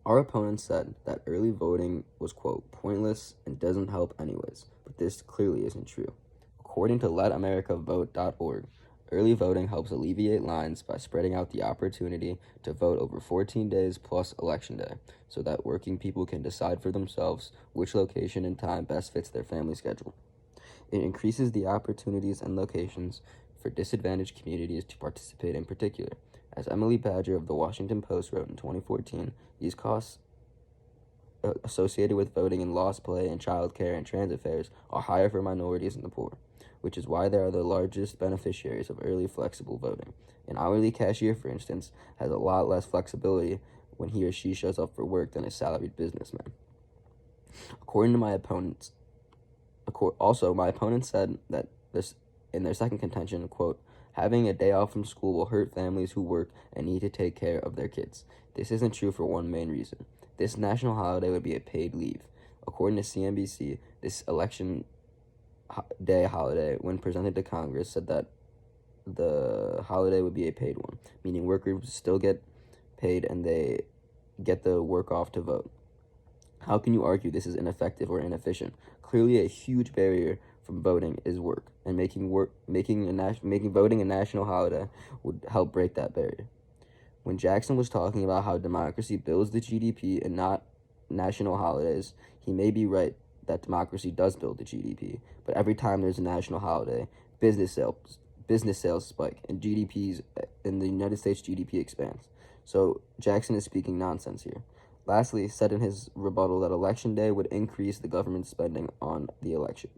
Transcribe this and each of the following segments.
Our opponents said that early voting was, quote, pointless and doesn't help anyways, but this clearly isn't true. According to letamericavote.org, early voting helps alleviate lines by spreading out the opportunity to vote over 14 days plus election day, so that working people can decide for themselves which location and time best fits their family schedule. It increases the opportunities and locations for disadvantaged communities to participate in particular. As Emily Badger of the Washington Post wrote in 2014, these costs associated with voting in lost play and child care and transit fares are higher for minorities and the poor, which is why they are the largest beneficiaries of early flexible voting. An hourly cashier, for instance, has a lot less flexibility when he or she shows up for work than a salaried businessman. According to my opponents, my opponents said that this in their second contention, quote, having a day off from school will hurt families who work and need to take care of their kids. This isn't true for one main reason. This national holiday would be a paid leave. According to CNBC, this election day holiday, when presented to Congress, said that the holiday would be a paid one, meaning workers still get paid and they get the work off to vote. How can you argue this is ineffective or inefficient? Clearly, a huge barrier from voting is work, and making voting a national holiday would help break that barrier. When Jackson was talking about how democracy builds the GDP and not national holidays, he may be right that democracy does build the GDP, but every time there's a national holiday, business sales spike, and GDPs in the United States GDP expands. So Jackson is speaking nonsense here. Lastly, said in his rebuttal that Election Day would increase the government spending on the election,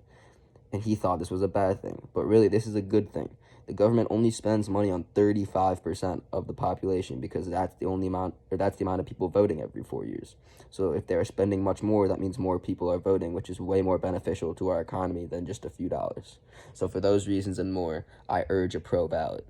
and he thought this was a bad thing, but really this is a good thing. The government only spends money on 35% of the population because that's the amount of people voting every 4 years. So if they're spending much more, that means more people are voting, which is way more beneficial to our economy than just a few dollars. So for those reasons and more, I urge a pro ballot.